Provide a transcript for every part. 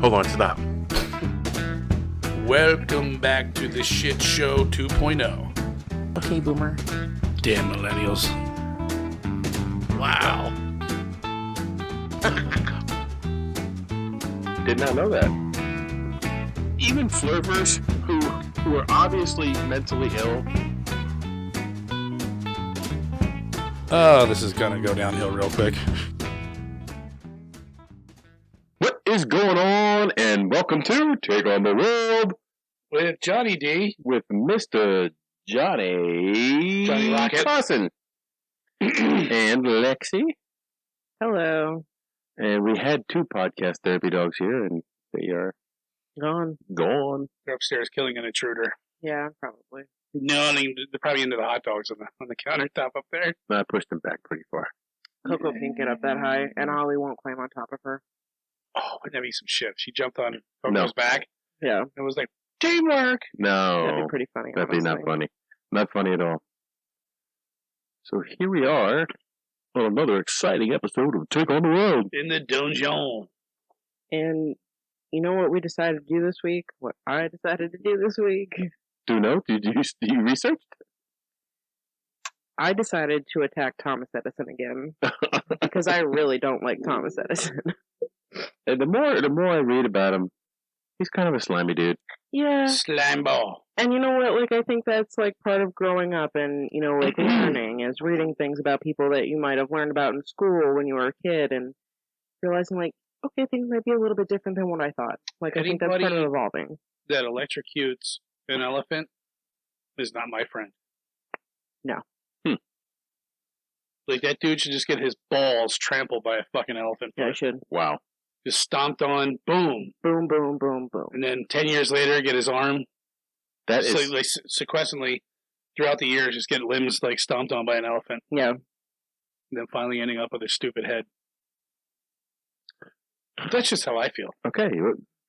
Hold on, stop. Welcome back to the Shit Show 2.0. Okay, Boomer. Damn millennials. Wow. Did not know that. Even flirters who are obviously mentally ill. Oh, this is gonna go downhill real quick. What is going on? And welcome to Take on the World With Johnny D. with Mr. Johnny Rocket. Clausen. And Lexi. Hello. And we had 2 podcast therapy dogs here, and they are Gone. gone. They're upstairs killing an intruder. Yeah, probably. No, I mean, they're probably into the hot dogs on the countertop up there. I pushed them back pretty far. Coco can't get up that high, and Ollie won't climb on top of her. Oh, wouldn't that be some shit? She jumped on Coco's back. Yeah. It was like, teamwork! No. That'd be pretty funny. That'd be not honestly. funny. Not funny at all. So here we are on another exciting episode of Take on the World. In the dungeon. And you know what we decided to do this week? What I decided to do this week? Do you know? Did you research? I decided to attack Thomas Edison again. Because I really don't like Thomas Edison. And the more I read about him, he's kind of a slimy dude. Yeah. Slime ball. And you know what? Like, I think that's, like, part of growing up and, you know, like, learning is reading things about people that you might have learned about in school when you were a kid and realizing, like, okay, things might be a little bit different than what I thought. Like, I think that's part of evolving. That electrocutes an elephant is not my friend. No. Like, that dude should just get his balls trampled by a fucking elephant. Yeah, I should. Wow. Just stomped on, boom. Boom, boom, boom, boom. And then 10 years later, get his arm. That So, is... like, sequentially, throughout the years, just get limbs, like, stomped on by an elephant. Yeah. And then finally ending up with a stupid head. That's just how I feel. Okay.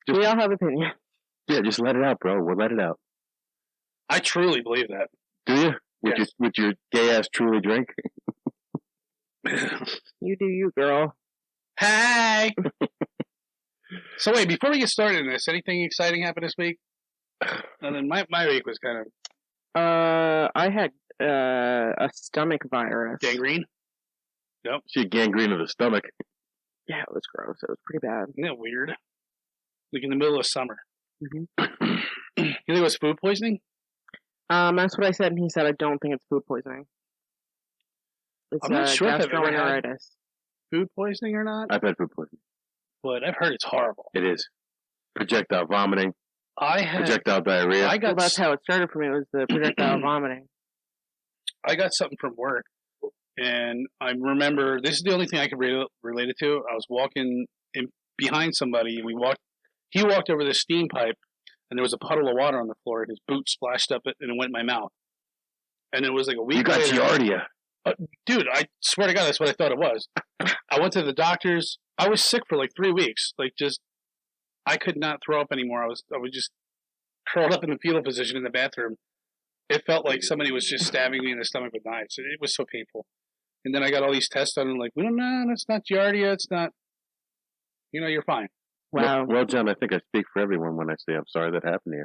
We all have opinions. Yeah, just let it out, bro. We'll let it out. I truly believe that. Do you? Yes. With your gay-ass truly drink? You do you, girl. Hi! So wait, before we get started in this, anything exciting happened this week? And then my week was kind of... I had a stomach virus. gangrene? Nope. She had gangrene of the stomach. Yeah, it was gross. It was pretty bad. Isn't that weird? Like in the middle of summer. Mm-hmm. You think it was food poisoning? That's what I said, and he said I don't think it's food poisoning. It's I'm not sure if I've ever had gastroenteritis. food poisoning or not, I've had food poisoning. but I've heard it's horrible. It is. Projectile vomiting, I had... projectile diarrhea. I Well, got that's how it started for me. It was the projectile vomiting. I got something from work, and I remember this is the only thing I could relate it to. I was walking behind somebody, and he walked over this steam pipe, and there was a puddle of water on the floor, and his boot splashed up it, and it went in my mouth. And it was like a week You got later. Giardia. Dude, I swear to God, that's what I thought it was. I went to the doctor's. I was sick for like 3 weeks. Like, just, I could not throw up anymore. I was just curled up in the fetal position in the bathroom. It felt like somebody was just stabbing me in the stomach with knives. It was so painful. And then I got all these tests done, and like, we don't know, it's not Giardia, it's not, you're fine. Wow. Well, John, I think I speak for everyone when I say I'm sorry that happened to you.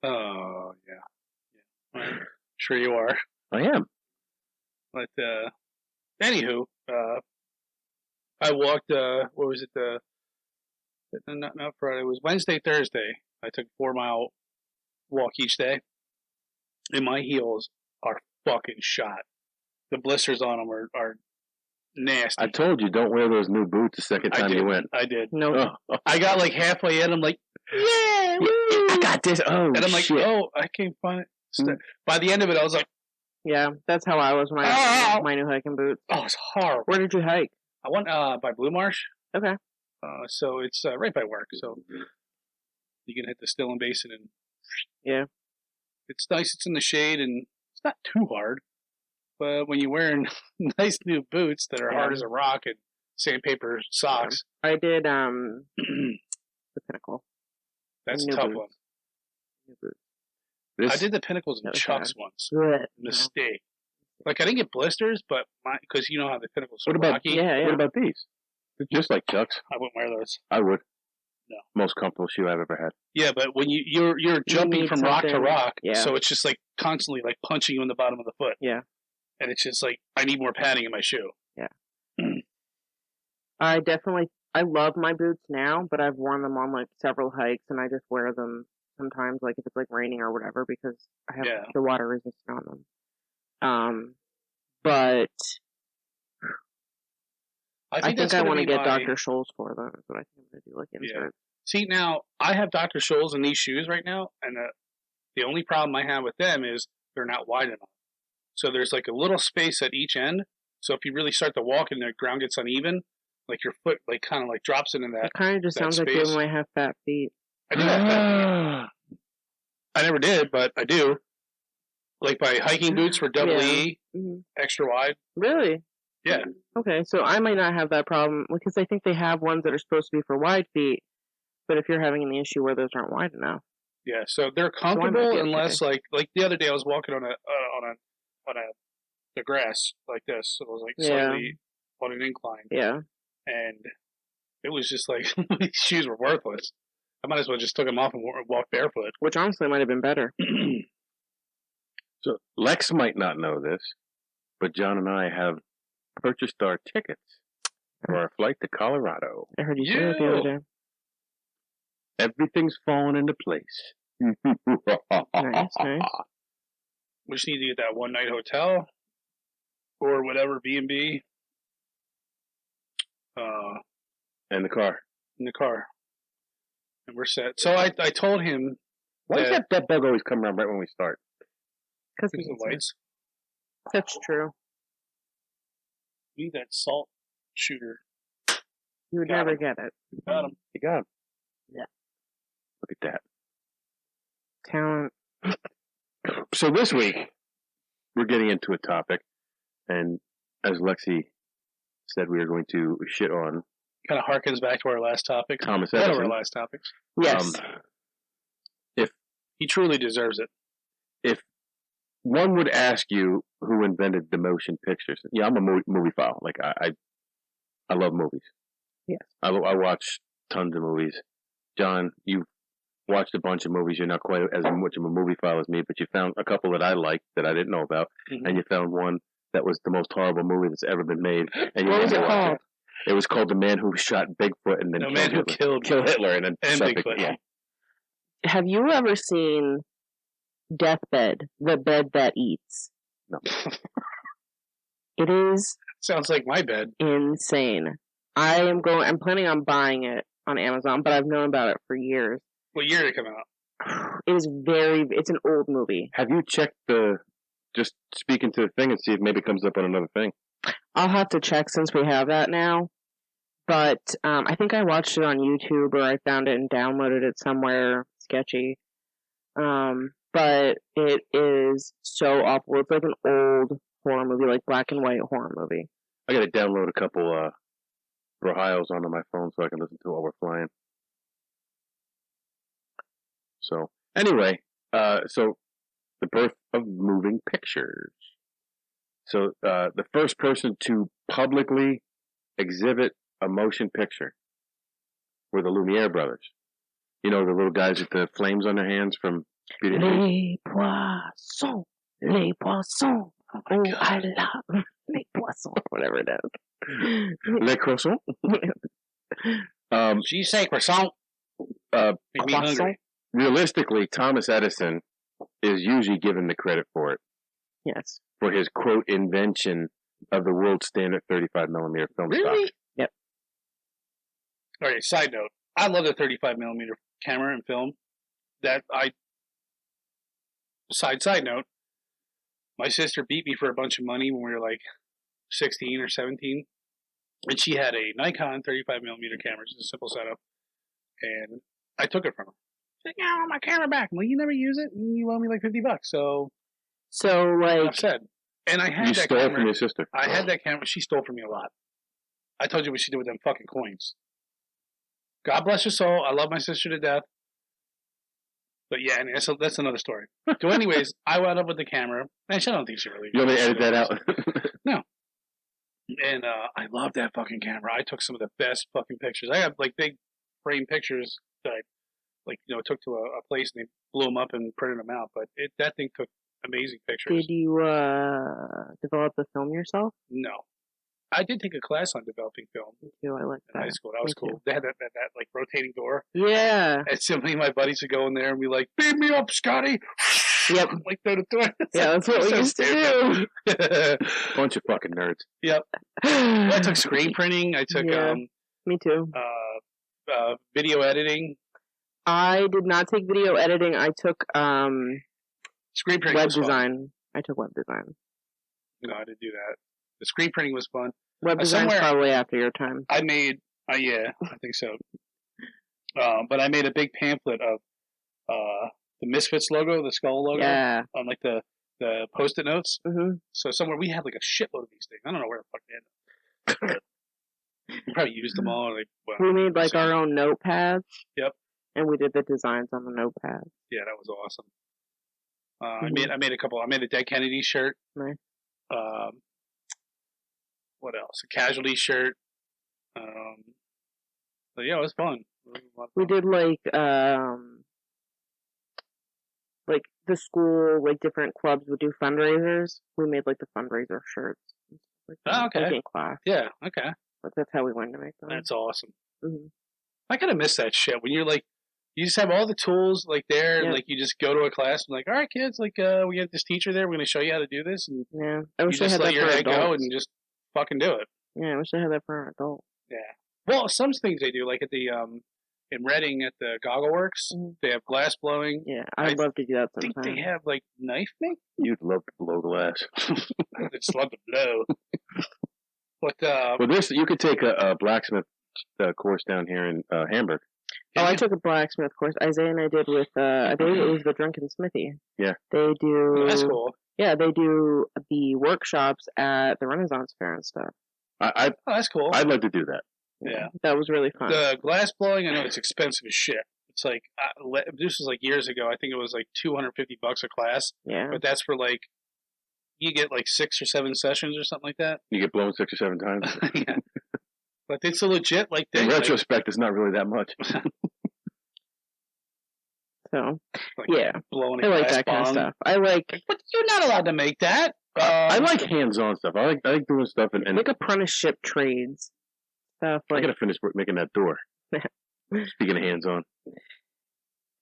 Oh, yeah. I'm sure you are. I am. But, anywho, I walked, what was it, not Friday, it was Wednesday, Thursday. I took a 4-mile walk each day, and my heels are fucking shot. The blisters on them are nasty. I told you, don't wear those new boots the second time you went. I did. No. Oh, I got like halfway in, I'm like, yeah, woo! I got this. Oh, And I'm like, shit. oh, I can't find it. By the end of it, I was like, Yeah, that's how I was when I had my new hiking boots. oh, it's horrible. Where did you hike? I went by Blue Marsh. Okay. So it's right by work. So you can hit the Stillen Basin, and Yeah. it's nice. It's in the shade, and it's not too hard. But when you're wearing nice new boots that are hard as a rock and sandpaper socks, I did the Pinnacle. that's a New tough boots. one. New boots. This, I did the Pinnacles and That was Chucks bad. once. Good. Mistake. Like, I didn't get blisters, but because you know how the Pinnacles are What about- rocky. Yeah, yeah. What about these? They're just like Chucks. I wouldn't wear those. I would. No. Most comfortable shoe I've ever had. Yeah, but when you're jumping need from rock to something- rock, yeah. so it's just like constantly like punching you in the bottom of the foot. Yeah. And it's just like I need more padding in my shoe. I love my boots now, but I've worn them on like several hikes, and I just wear them sometimes, like if it's like raining or whatever, because I have the water resistant on them. But I think I want to get Dr. Scholl's for them. That's what I think I'm going to do, like insert. See, now I have Dr. Scholl's in these shoes right now, and the only problem I have with them is they're not wide enough. So there's like a little space at each end. So if you really start to walk and the ground gets uneven, like your foot like kind of like drops into that. It kind of just sounds space. like you might have fat feet. I do have fat feet. I never did, but I do. Like my hiking boots for double E, extra wide. Really? Yeah. Okay, so I might not have that problem because I think they have ones that are supposed to be for wide feet. But if you're having an issue where those aren't wide enough, yeah. So they're comfortable unless like the other day I was walking on the grass like this. So it was like slightly on an incline. Yeah. And it was just like these shoes were worthless. I might as well just took them off and walk barefoot. Which honestly might have been better. So Lex might not know this, but John and I have purchased our tickets for our flight to Colorado. I heard you say that the other day. Everything's falling into place. Nice. We just need to get that one night hotel or whatever B&B. And the car. In the car. And we're set. So I told him. Why does that bug always come around right when we start? Because the lights. That's true. We need that salt shooter. You would never get it. Got him. You got him. Yeah. Look at that. Talent. So this week, we're getting into a topic, and as Lexi said, we are going to shit on. Kind of harkens back to our last topic. Thomas Edison. One of our last topics. Yes. If he truly deserves it. If one would ask you who invented the motion pictures, yeah, I'm a movie file. Like I love movies. Yes. I watch tons of movies. John, you've watched a bunch of movies. You're not quite as much of a movie file as me, but you found a couple that I liked that I didn't know about, and you found one that was the most horrible movie that's ever been made. And you what was it called? It was called The Man Who Shot Bigfoot and then killed Hitler and then shot Bigfoot. Yeah. Have you ever seen Deathbed, The Bed That Eats? No. It is sounds like my bed. Insane. I'm planning on buying it on Amazon, but I've known about it for years. What year did it come out? It's an old movie. Have you checked just speaking to the thing and see if maybe it comes up on another thing? I'll have to check since we have that now. But I think I watched it on YouTube or I found it and downloaded it somewhere sketchy. But it is so awful. It's like an old horror movie, like black and white horror movie. I gotta download a couple Rahiles onto my phone so I can listen to it while we're flying. So, anyway, so the birth of moving pictures. So, the first person to publicly exhibit a motion picture were the Lumière brothers. You know, the little guys with the flames on their hands from Beauty and the Beast? Les poissons. Oh, I love les poissons. Whatever it is. Les croissants? She say croissant. Make me hungry. Realistically, Thomas Edison is usually given the credit for it. Yes. For his, quote, invention of the world standard 35mm film stock. Really? Yep. All right, side note. I love the 35mm camera and film. Side note, my sister beat me for a bunch of money when we were like 16 or 17. And she had a Nikon 35mm camera, just a simple setup. And I took it from her. She's like, yeah, I want my camera back. I'm like, you never use it? And you owe me like $50. So like, upset. And I had you that stole camera from your sister. I had that camera. She stole from me a lot. I told you what she did with them fucking coins. God bless her soul. I love my sister to death. But yeah, anyway, so that's another story. So anyways, I wound up with the camera. Actually, I don't think she really... You want me to edit that out? No. And I love that fucking camera. I took some of the best fucking pictures. I have like big frame pictures that I took to a place and they blew them up and printed them out. But that thing took amazing pictures. Did you develop the film yourself? No. I did take a class on developing film. Me too. I like that. In high school. That was Me cool. too. They had that like rotating door. Yeah. And so many of my buddies would go in there and be like, "Beat me up, Scotty." Yep. Like throw the door. Yeah, that's what we used to do. Bunch of fucking nerds. Yep. Well, I took screen printing. I took me too. Video editing. I did not take video editing. I took screen printing. Web design. I took web design. No, I didn't do that. The screen printing was fun. Web design's probably after your time. I made, yeah, I think so. But I made a big pamphlet of the Misfits logo, the skull logo, on like the Post-it notes. Mm-hmm. So somewhere we had like a shitload of these things. I don't know where the fuck they ended up. We probably used them all. We made like our own notepads. Yep. And we did the designs on the notepad. Yeah, that was awesome. I made a couple. I made a Dead Kennedy shirt. Nice. What else? A Casualty shirt. But yeah, it was fun. We did like the school, like different clubs would do fundraisers. We made like the fundraiser shirts. Okay. Like in class. Yeah. Okay. But that's how we learned to make them. That's awesome. Mm-hmm. I kind of miss that shit when you're like, you just have all the tools like there, and like you just go to a class and like, all right, kids, like we got this teacher there, we're going to show you how to do this, and I wish you just let your head go and just fucking do it. Yeah, I wish I had that for an adult. Yeah. Well, some things they do, like at the in Reading at the Goggle Works, they have glass blowing. Yeah, I'd love to do that sometime. I think they have like knife making. You'd love to blow glass. I just love to blow. But well, you could take a blacksmith course down here in Hamburg. Oh, I took a blacksmith course. Isaiah and I did with, I believe it was the Drunken Smithy. Yeah. They do... Oh, that's cool. Yeah, they do the workshops at the Renaissance Fair and stuff. Oh, that's cool. I'd like to do that. Yeah. That was really fun. The glass blowing, I know it's expensive as shit. It's like, this was like years ago. I think it was like $250 a class. Yeah. But that's for like, you get like 6 or 7 sessions or something like that. You get blown 6 or 7 times. Yeah. But it's a legit like thing. In retrospect, it's not really that much. So, like yeah, blowing I like that kind of stuff. I like, but you're not allowed to make that. I like hands-on stuff. I like doing stuff and like apprenticeship trades stuff. Like, I gotta finish making that door. Speaking of hands-on.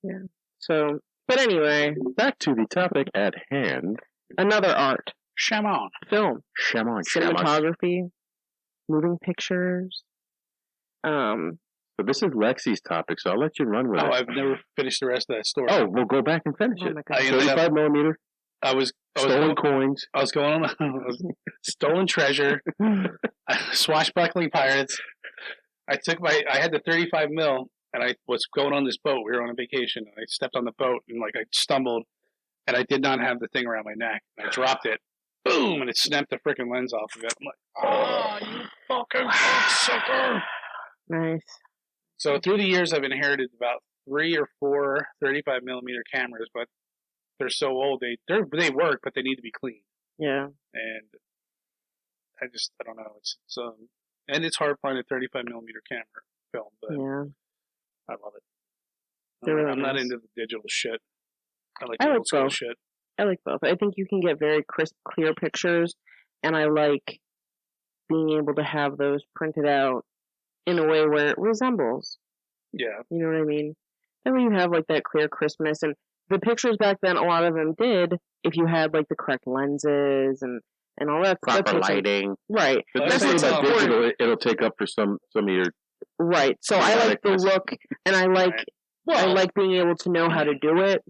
Yeah. So, but anyway, back to the topic at hand. Another art. Shaman. Film. Shaman. Cinematography. Moving pictures. So this is Lexi's topic, so I'll let you run with it. Oh, I've never finished the rest of that story. Oh, we'll go back and finish it. 35 millimeter. Stolen coins. I was going on stolen treasure. Swashbuckling pirates. I had the 35 mil, and I was going on this boat. We were on a vacation, and I stepped on the boat, and like I stumbled, and I did not have the thing around my neck. And I dropped it. Boom! And it snapped the freaking lens off of it. I'm like, oh, you fucking sucker! Nice. So through the years, I've inherited about 3 or 4 35 millimeter cameras, but they're so old. They work, but they need to be clean. Yeah. And I don't know. It's and it's hard finding a 35 millimeter camera film, but yeah. I love it. I'm not into the digital shit. I like the old school both. shit. I like both. I think you can get very crisp, clear pictures, and I like being able to have those printed out in a way where it resembles. Yeah. You know what I mean? That way you have like that clear crispness, and the pictures back then, a lot of them did, if you had like the correct lenses and all that. Proper lighting. Right. But that's about digital, it'll take up for some of your... Right. So I like the look, and I like being able to know how to do it.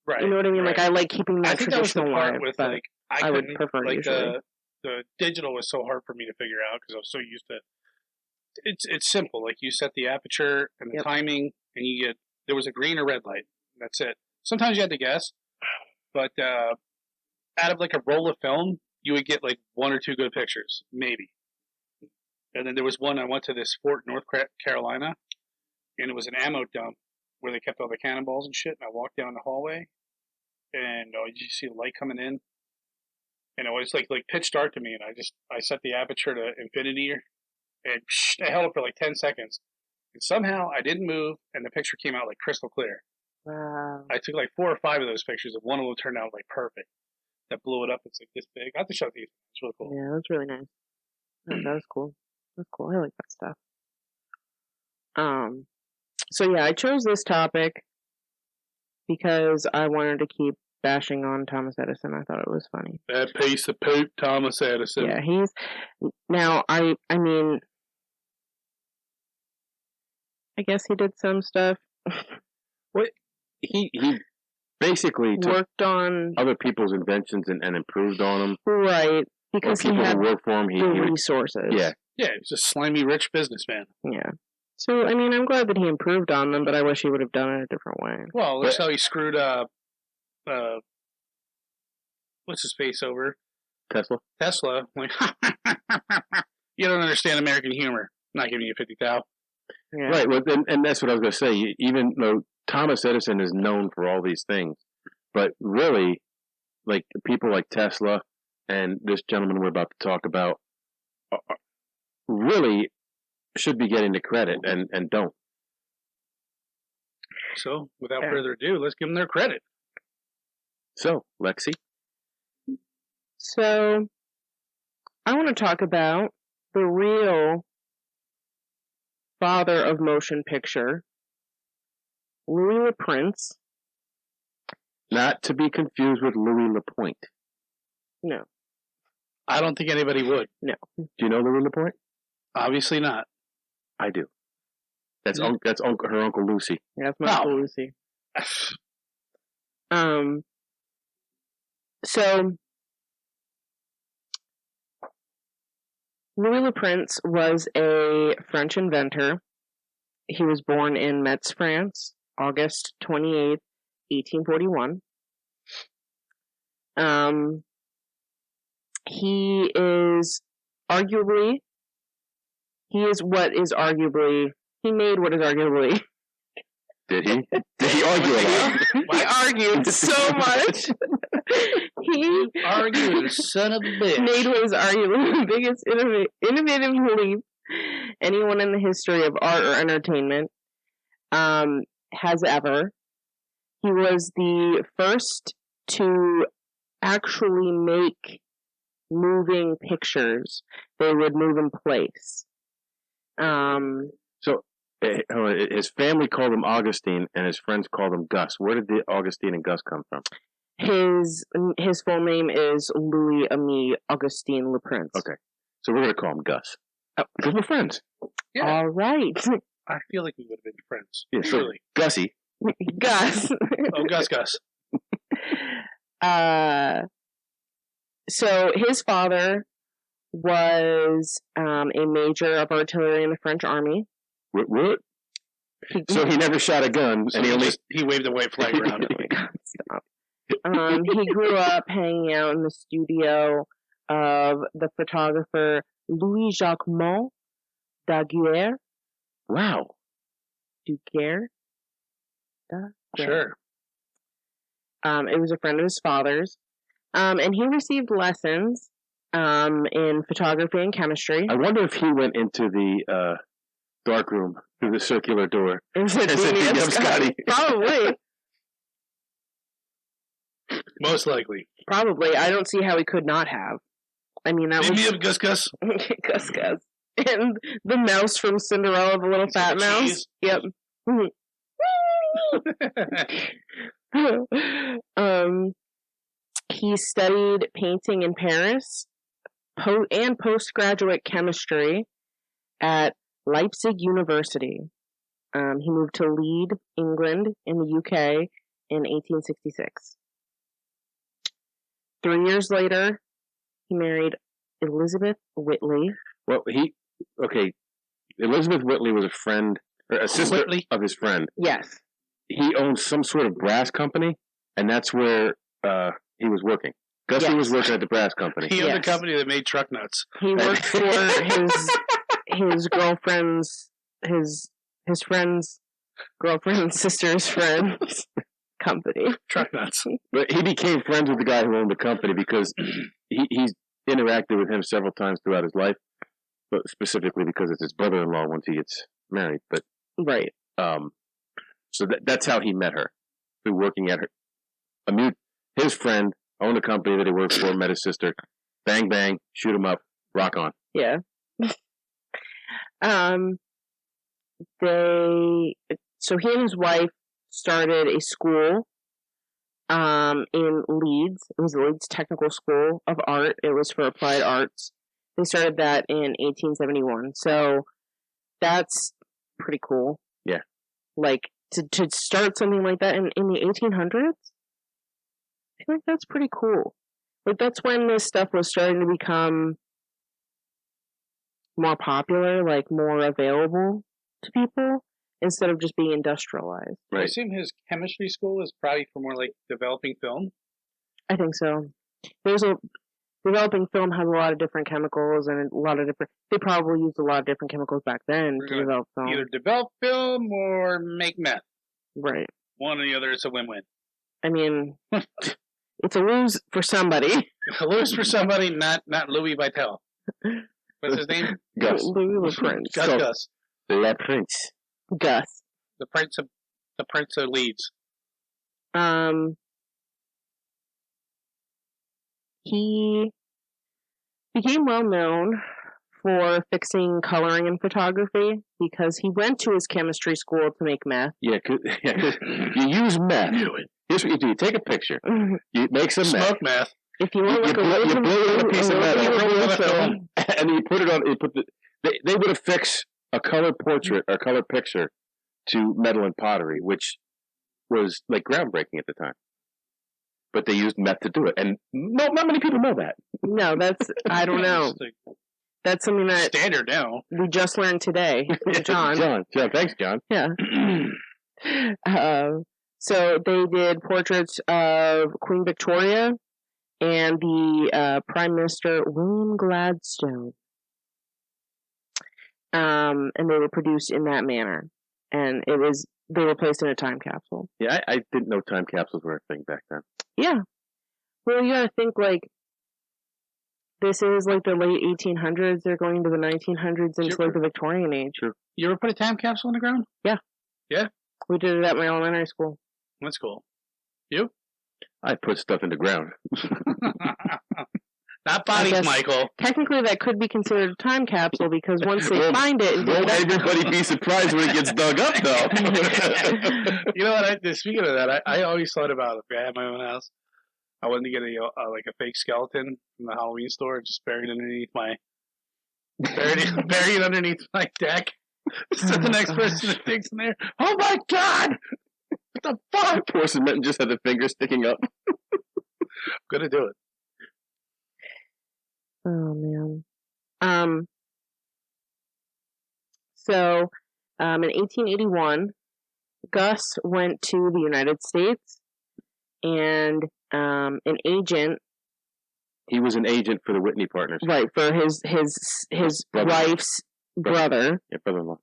Right. You know what I mean? Right. Like, I like keeping that traditional life, with, but like, I would prefer like usually. The digital was so hard for me to figure out because I was so used to. It's simple. Like you set the aperture and the timing, and you get there was a green or red light. That's it. Sometimes you had to guess, but out of like a roll of film, you would get like 1 or 2 good pictures, maybe. And then there was one I went to this fort in North Carolina, and it was an ammo dump where they kept all the cannonballs and shit. And I walked down the hallway, and you see the light coming in, and it was like pitch dark to me. And I set the aperture to infinity, and I held it for like 10 seconds, And somehow I didn't move, and the picture came out like crystal clear. Wow. I took like 4 or 5 of those pictures, and one of them turned out like perfect. That blew it up. It's like this big. I have to show it to you. It's really cool. Yeah, that's really nice. That was cool. That's cool. I like that stuff. So yeah, I chose this topic because I wanted to keep bashing on Thomas Edison. I thought it was funny. That piece of poop, Thomas Edison. Yeah, he's now. I mean, I guess he did some stuff. What he basically took Worked on other people's inventions and improved on them. right because he people had who work for him. the He resources. yeah. Yeah, he's a slimy rich businessman. Yeah. So I mean, I'm glad that he improved on them, but I wish he would have done it a different way. Well, that's how he screwed what's his face over? Tesla. Like, you don't understand American humor. I'm not giving you 50 thou. Yeah. Right. Well, and that's what I was going to say. Even though Thomas Edison is known for all these things, but really, like people like Tesla and this gentleman we're about to talk about, really should be getting the credit and don't. So, without further ado, let's give them their credit. So, Lexi. So, I want to talk about the real father of motion picture, Louis Le Prince. Not to be confused with Louis Lapointe. No. I don't think anybody would. No. Do you know Louis Lapointe? Obviously not. I do. That's Yeah. her Uncle Lucy. Yeah, that's my No. Uncle Lucy. So, Louis Le Prince was a French inventor. He was born in Metz, France, August 28th, 1841. He is arguably, he made what is arguably. Did he? Did he argue a lot? He argued so much. He Argued, son of a bitch. made what is arguably the biggest innovative leap anyone in the history of art or entertainment has ever. He was the first to actually make moving pictures. They would move in place. So, his family called him Augustine, and his friends called him Gus. Where did the Augustine and Gus come from? His full name is Louis Ami Augustine Le Prince. Okay, so we're gonna call him Gus. Because we're friends. Yeah. All right. I feel like we would have been friends. Yeah, so Really. Gussie. Gus. Oh, Gus. So his father was a major of artillery in the French army. What? So he never shot a gun, So and he waved a white flag around. Oh my God, stop. He grew up hanging out in the studio of the photographer Louis-Jacques Daguerre. Wow. Daguerre? Sure. It was a friend of his father's. And he received lessons in photography and chemistry. I wonder if he went into the dark room through the circular door. Is it Beam me up, Scotty. Probably. Most likely. Probably. I don't see how he could not have. I mean, that Beam was... me up, Gus. Gus. And the mouse from Cinderella, the little fat mouse. Yep. He studied painting in Paris and postgraduate chemistry at Leipzig University. He moved to Leeds, England, in the UK in 1866. 3 years later, he married Elizabeth Whitley. Well, Elizabeth Whitley was a friend, or a sister Whitley? of his friend. Yes. He owned some sort of brass company, and that's where he was working. Gussie Yes. was working at the brass company. He owned a Yes. company that made truck nuts. He worked for his girlfriend's his friend's girlfriend's sister's friend's company. Truck nuts. But he became friends with the guy who owned the company because he's interacted with him several times throughout his life, but specifically because it's his brother-in-law once he gets married. But Right. So that's how he met her, through working at her. His friend owned a company that he worked for, met his sister. Bang, bang, shoot him up, rock on. Yeah. So he and his wife started a school in Leeds. It was the Leeds Technical School of Art. It was for applied arts. They started that in 1871. So that's pretty cool. Yeah. Like, to start something like that in the 1800s? I feel like that's pretty cool. Like, that's when this stuff was starting to become more popular, like more available to people, instead of just being industrialized. I assume his chemistry school is probably for more like developing film. I think so. Developing film has a lot of different chemicals and a lot of different. They probably used a lot of different chemicals back then to develop film. Either develop film or make meth. Right. One or the other. It's a win-win. I mean, it's a lose for somebody. A lose for somebody, not Louis Vitale. What's his name? Gus. Louis Le Prince. Gus. Le Prince. Gus. The Prince of Leeds. He became well known for fixing coloring and photography because he went to his chemistry school to make meth. Yeah, cause you use meth. Here's what you do: you take a picture, you make some smoke meth. If you want you blow it on a piece of metal, and you put it on. They would affix a color portrait or color picture to metal and pottery, which was like groundbreaking at the time. But they used meth to do it, and not many people know that. No, that's I don't know. That's something that standard now. We just learned today, John. Thanks, John. Yeah. So they did portraits of Queen Victoria and the Prime Minister William Gladstone, and they were produced in that manner, and they were placed in a time capsule. Yeah, I didn't know time capsules were a thing back then. Yeah. Well, you gotta think, like, this is, like, the late 1800s. They're going to the 1900s into, like, the Victorian age. Sure. You ever put a time capsule in the ground? Yeah. Yeah? We did it at my elementary school. That's cool. You? I put stuff in the ground. Not bodies, Michael. Technically, that could be considered a time capsule because once they find it... Won't everybody be surprised when it gets dug up, though? You know what? Speaking of that, I always thought about if I had my own house, I wanted to get a fake skeleton from the Halloween store, just buried underneath buried underneath my deck. So the next person that digs in there, oh my god! What the fuck? Poor cement just had the finger sticking up. I'm gonna do it. Oh, man. So, in 1881, Gus went to the United States, and an agent... He was an agent for the Whitney partners. Right, for his wife's brother. Yeah, brother-in-law.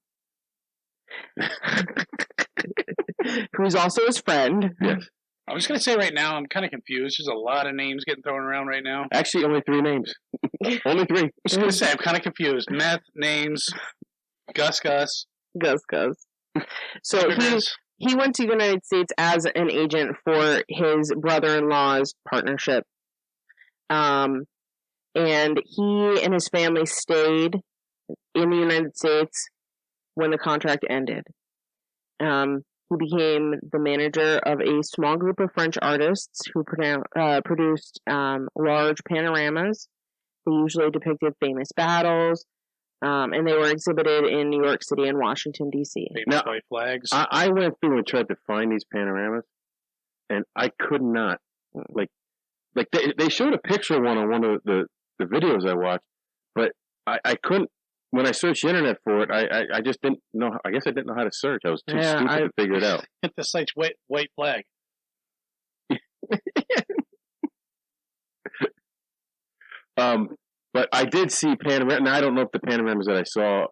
Who's also his friend. Yes. I'm just going to say right now, I'm kind of confused. There's a lot of names getting thrown around right now. Actually, only 3 names. Only 3. I'm just going to say, I'm kind of confused. Meth, names, Gus. So he went to the United States as an agent for his brother-in-law's partnership. And he and his family stayed in the United States when the contract ended. He became the manager of a small group of French artists who produced large panoramas. They usually depicted famous battles, and they were exhibited in New York City and Washington, D.C. Famous white flags. I went through and tried to find these panoramas, and I could not. Like they showed a picture of one on one of the videos I watched, but I couldn't. When I searched the internet for it, I just didn't know. I guess I didn't know how to search. I was too stupid to figure it out. Hit the site's white flag. But I did see panoramas. Now I don't know if the panoramas that I saw,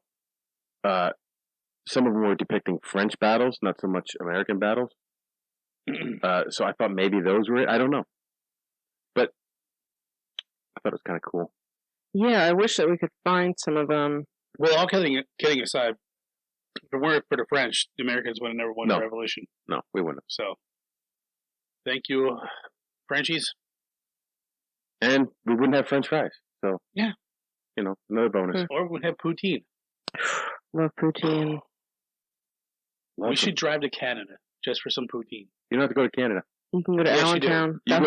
some of them were depicting French battles, not so much American battles. So I thought maybe those were it. I don't know, but I thought it was kind of cool. Yeah, I wish that we could find some of them. Well, all kidding aside, If it weren't for the French, the Americans would have never won the revolution. No, we wouldn't. So, thank you, Frenchies. And we wouldn't have French fries. So, yeah. Another bonus. Or we would have poutine. Love poutine. We should drive to Canada just for some poutine. You don't have to go to Canada. You can go to Allentown. No.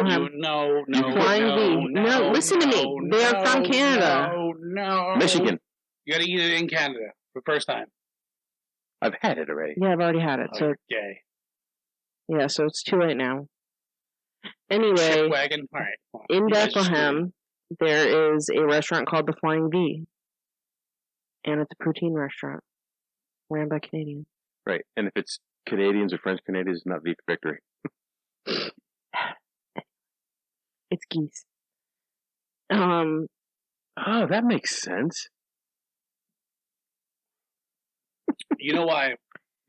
Flying V. No, listen to me. They are from Canada. No. Michigan. You gotta eat it in Canada for the first time. I've had it already. Yeah, I've already had it. So gay. Yeah, so it's too late now. Anyway, wagon. All right. In Bethlehem, there is a restaurant called the Flying V. And it's a poutine restaurant. Ran by Canadians. Right. And if it's Canadians or French Canadians, it's not V for victory. It's geese. Oh, that makes sense. You know why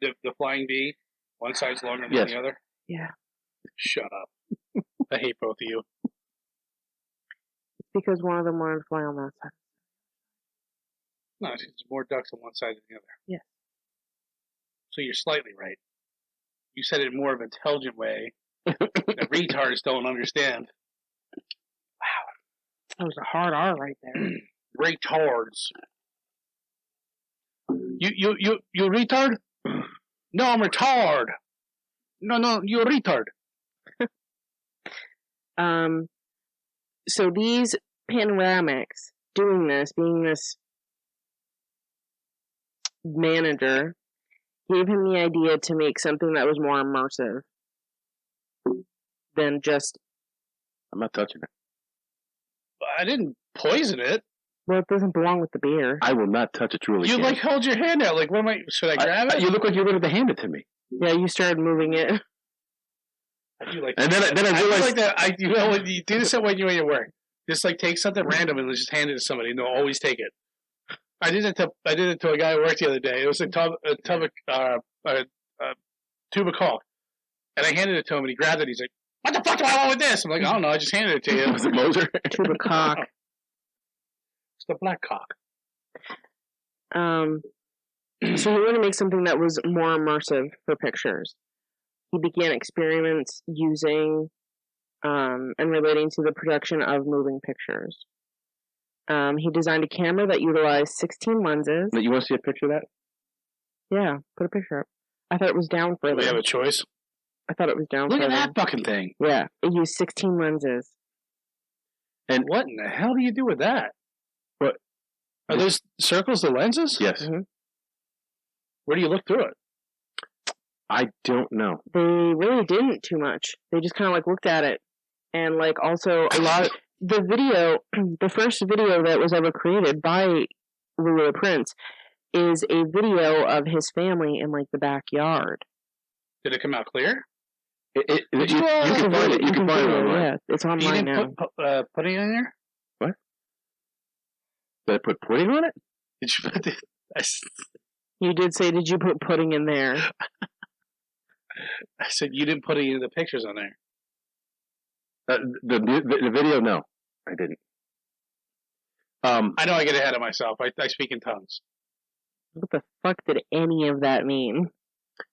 the Flying V, one side's longer than the other? Yeah. Shut up. I hate both of you. It's because one of them wanted to fly on that side. No, there's more ducks on one side than the other. Yeah. So you're slightly right. You said it in more of an intelligent way. The retards don't understand. Wow. That was a hard R right there. Retards. You retard? No, I'm retard. No, you're retard. So these panoramics, being this manager, gave him the idea to make something that was more immersive than just... I'm not touching it. I didn't poison it. Well, it doesn't belong with the beer. I will not touch a Truly You can. hold your hand out. What am I? Should I grab it? You look like you're ready to hand it to me. Yeah, you started moving it. I do like. And then I realized like that. When you do this when you're at work. Just take something random and just hand it to somebody, and they'll always take it. I did it to a guy at work the other day. It was a tube of Coke, and I handed it to him, and he grabbed it. He's like, "What the fuck do I want with this?" I'm like, "I don't know. I just handed it to you." Was it Moser? Tube of cock. It's the black cock. So he wanted to make something that was more immersive for pictures. He began experiments using and relating to the production of moving pictures. He designed a camera that utilized 16 lenses. You want to see a picture of that? Yeah, put a picture up. I thought it was down further. Do we have a choice? I thought it was down Look further. at that fucking thing. Yeah, it used 16 lenses. And what in the hell do you do with that? What? Are those circles the lenses? Yes. Mm-hmm. Where do you look through it? I don't know. They really didn't too much. They just kind of looked at it. And also a lot of the video, the first video that was ever created by Louis Prince is a video of his family in the backyard. Did it come out clear? You can find it. You can find it online. Yeah, it's online you didn't now. Put it in there? What? Did I put pudding on it? Did you put the... You did say, did you put pudding in there? I said you didn't put any of the pictures on there. The video, no, I didn't. I know I get ahead of myself. I speak in tongues. What the fuck did any of that mean?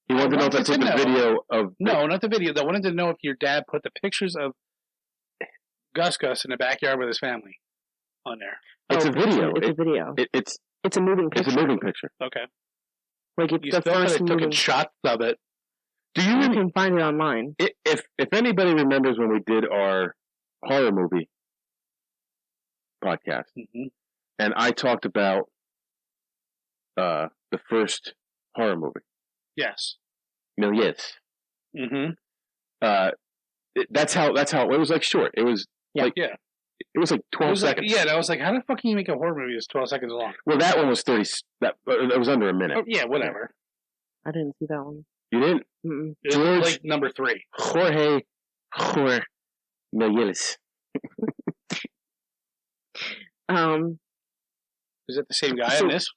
You wanted to know if I took the video of... No, not the video. I wanted to know if your dad put the pictures of Gus in the backyard with his family on there. It's a video. It's a video. It's a moving picture. It's a moving picture. Okay. It's you the first took moving... shots of it. You can find it online. If anybody remembers when we did our horror movie podcast, and I talked about the first horror movie. Yes. Méliès. That's how it was short. It was It was 12 seconds. And I was like, how the fuck can you make a horror movie that's 12 seconds long? Well, that one was 30. That was under a minute. Oh, yeah, whatever. I didn't see that one. You didn't? Mm-mm. It was number 3. Jorge Méliès. Is it the same guy in this?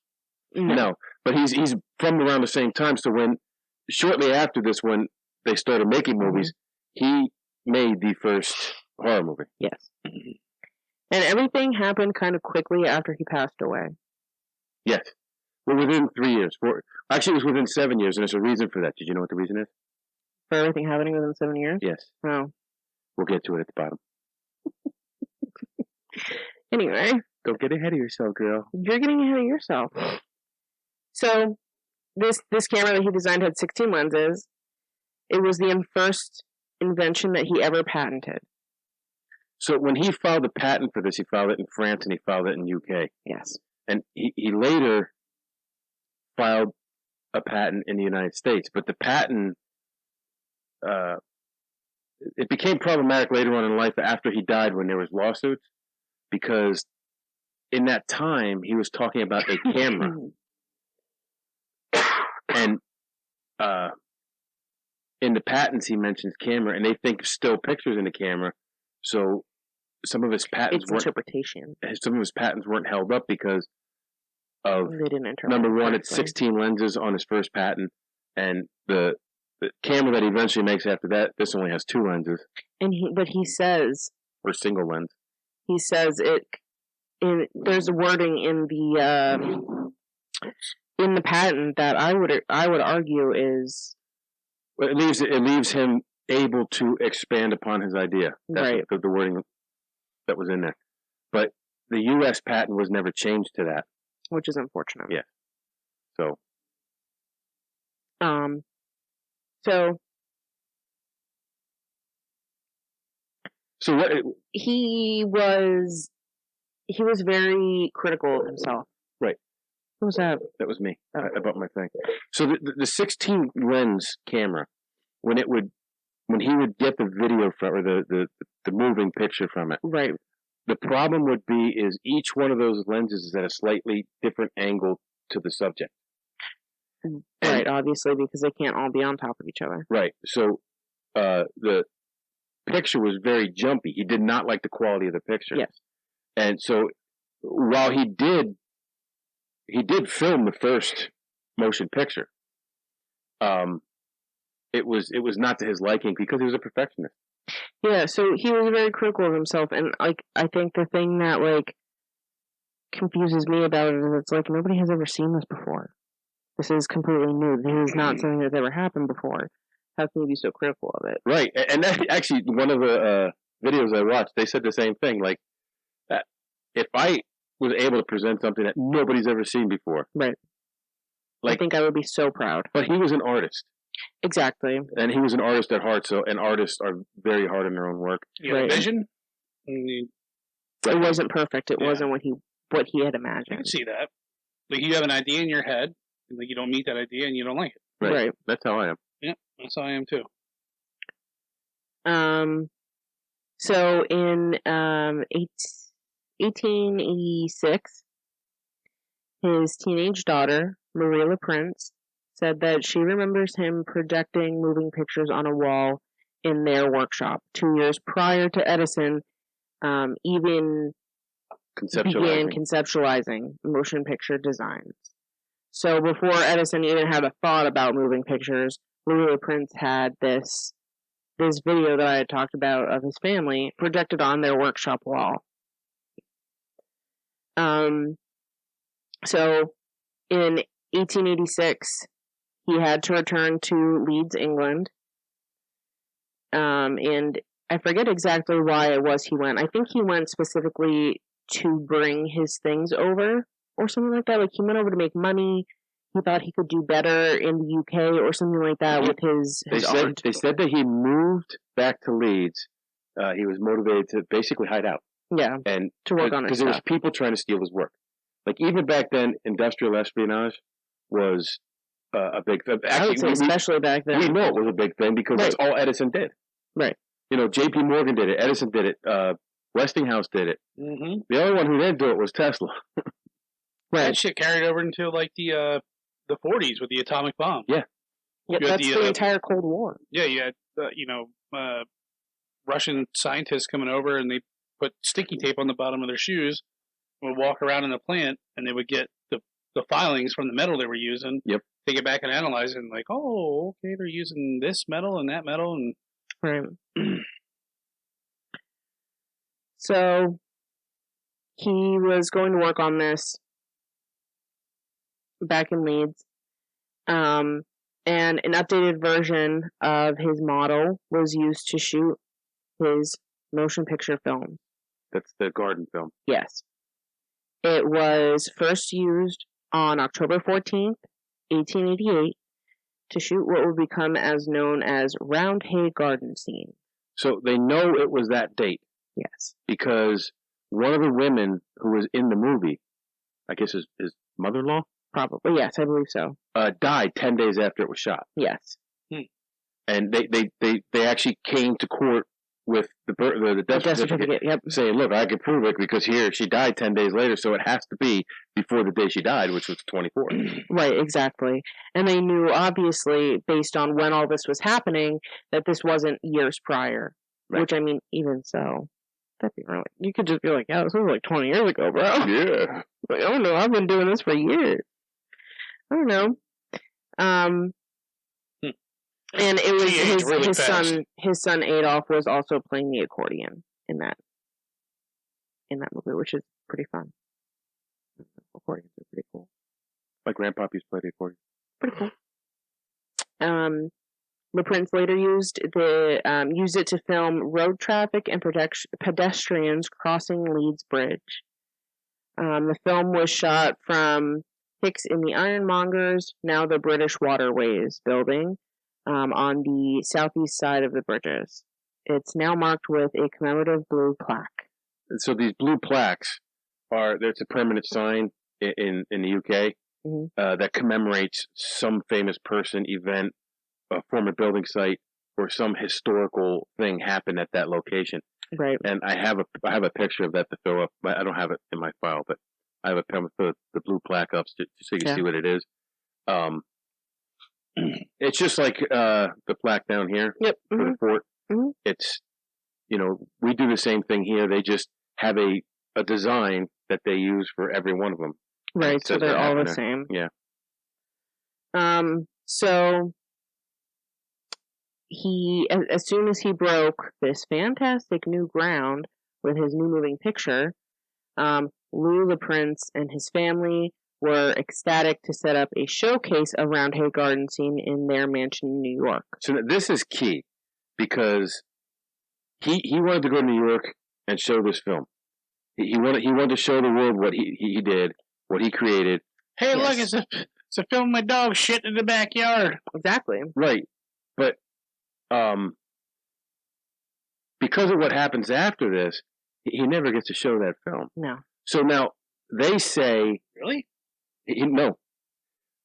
No, but he's from around the same time. So shortly after this, when they started making movies, he made the first horror movie. Yes. And everything happened kind of quickly after he passed away. Yes. Well, within 3 years. Actually, it was within 7 years, and there's a reason for that. Did you know what the reason is? For everything happening within 7 years? Yes. Oh. We'll get to it at the bottom. Anyway. Don't get ahead of yourself, girl. You're getting ahead of yourself. So, this camera that he designed had 16 lenses. It was the first invention that he ever patented. So when he filed the patent for this, he filed it in France and he filed it in UK. Yes. And he later filed a patent in the United States. But the patent, it became problematic later on in life after he died when there was lawsuits. Because in that time, he was talking about a camera. And in the patents, he mentions camera, and they think still pictures in the camera. So some of his patents weren't held up because of, they didn't interpret number one, it's 16 lenses on his first patent, and the camera that he eventually makes after that, this only has 2 lenses. But he says, or single lens. He says there's a wording in the patent that I would argue is. Well, it leaves him able to expand upon his idea. That's right. The wording that was in there. But the U.S. patent was never changed to that. Which is unfortunate. Yeah. So. So what? He was very critical of himself. Right. Who was that? That was me. I bought my thing. So the 16 lens camera, when he would get the video from, or the moving picture from it. Right. The problem would be is each one of those lenses is at a slightly different angle to the subject. Right, obviously, because they can't all be on top of each other. Right. So the picture was very jumpy. He did not like the quality of the picture. Yes. And so while he did film the first motion picture, it was not to his liking because he was a perfectionist. Yeah, so he was very critical of himself, and I think the thing that confuses me about it is it's nobody has ever seen this before. This is completely new. This is not something that's ever happened before. How can you be so critical of it? Right, and that, actually, one of the videos I watched, they said the same thing. If I was able to present something that nobody's ever seen before, right? I think I would be so proud. But he was an artist. Exactly. And he was an artist at heart, and artists are very hard in their own work. Right. Vision? It wasn't perfect. It wasn't what he had imagined. I can see that. You have an idea in your head, and you don't meet that idea, and you don't like it. Right. That's how I am. Yeah, that's how I am too. So in 1886, his teenage daughter, Marie LaPrince, said that she remembers him projecting moving pictures on a wall in their workshop 2 years prior to Edison even began conceptualizing motion picture designs. So before Edison even had a thought about moving pictures, Marie LaPrince had this video that I had talked about of his family projected on their workshop wall. So in 1886, he had to return to Leeds, England. And I forget exactly why it was he went. I think he went specifically to bring his things over or something like that. He went over to make money. He thought he could do better in the UK or something like that with his art. They said that he moved back to Leeds. He was motivated to basically hide out. Yeah, and to work on his stuff. Because there was people trying to steal his work. Even back then, industrial espionage was a big thing. I would say especially back then. We know it was a big thing because that's all Edison did. Right. J.P. Morgan did it. Edison did it. Westinghouse did it. Mm-hmm. The only one who didn't do it was Tesla. Right. That shit carried over into the 40s with the atomic bomb. Yeah. That's the entire Cold War. Yeah, you had Russian scientists coming over and they put sticky tape on the bottom of their shoes, would walk around in the plant, and they would get the filings from the metal they were using. Yep. Take it back and analyze it, and oh, okay, they're using this metal and that metal, and right. So he was going to work on this. back in Leeds. And an updated version of his model was used to shoot his motion picture film. That's the garden film. Yes. It was first used on October 14th, 1888, to shoot what would become as known as Round Hay Garden Scene. So they know it was that date. Yes. Because one of the women who was in the movie, I guess his mother-in-law? Probably, yes, I believe so. Died 10 days after it was shot. Yes. And they actually came to court with the death certificate, yep. saying, look, I can prove it because here she died 10 days later, so it has to be before the day she died, which was 24th. Right, exactly. And they knew, obviously, based on when all this was happening, that this wasn't years prior. Right. Which, I mean, even so, that'd be really... You could just be like, yeah, this was like 20 years ago, bro. Yeah. Like, oh no, I've been doing this for years. I don't know. And it was his son Adolf was also playing the accordion in that movie, which is pretty fun. Accordions are pretty cool. My grandpa used to play the accordion. Pretty cool. The prince later used it to film road traffic and pedestrians crossing Leeds Bridge. The film was shot from Hicks in the Ironmongers, now the British Waterways building, on the southeast side of the bridges. It's now marked with a commemorative blue plaque. So these blue plaques there's a permanent sign in the UK that commemorates some famous person, event, a former building site, or some historical thing happened at that location. Right. And I have a picture of that to throw up. I don't have it in my file, but I have the blue plaque up so you can see what it is. It's just like the plaque down here for the fort. Mm-hmm. It's, we do the same thing here. They just have a design that they use for every one of them. Right, so they're all the same. Yeah. So as soon as he broke this fantastic new ground with his new moving picture, Lou the Prince and his family were ecstatic to set up a showcase of Round Hay Garden Scene in their mansion in New York. So this is key because he wanted to go to New York and show this film. He wanted to show the world what he did, what he created. Hey, look, it's a film of my dog shit in the backyard. Exactly. Right, but because of what happens after this, he never gets to show that film. No. So now they say, really? No.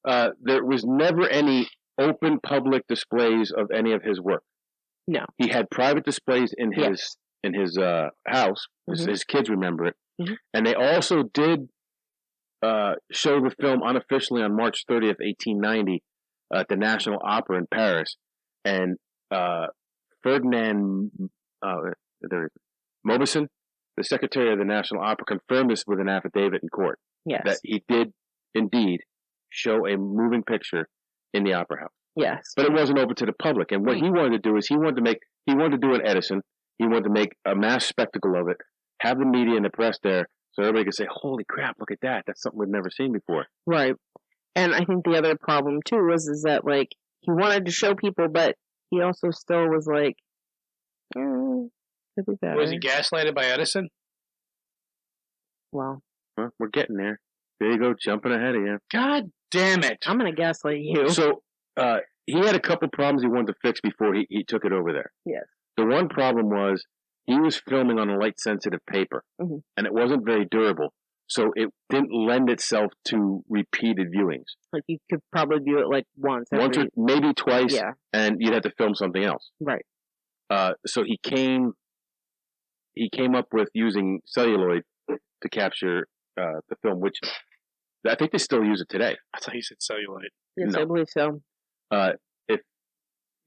There was never any open public displays of any of his work. No. He had private displays in his house. Mm-hmm. His kids remember it. Mm-hmm. And they also did show the film unofficially on March 30th, 1890 at the National Opera in Paris. And Ferdinand Mauboussin, the Secretary of the National Opera, confirmed this with an affidavit in court. Yes. That he did indeed show a moving picture in the Opera House. Yes. But it wasn't open to the public. And what he wanted to do is he wanted to do an Edison. He wanted to make a mass spectacle of it, have the media and the press there so everybody could say, holy crap, look at that. That's something we've never seen before. Right. And I think the other problem, too, is that, like, he wanted to show people, but he also still was like, could be better. Was he gaslighted by Edison? Well, we're getting there. There you go, jumping ahead of you. God damn it. I'm going to gaslight you. So, he had a couple problems he wanted to fix before he took it over there. Yes. The one problem was he was filming on a light-sensitive paper, and it wasn't very durable, so it didn't lend itself to repeated viewings. Like, you could probably view it, like, once or maybe twice, and you'd have to film something else. Right. So he came up with using celluloid to capture the film, which I think they still use it today. I thought you said celluloid. Yes, no. I believe so.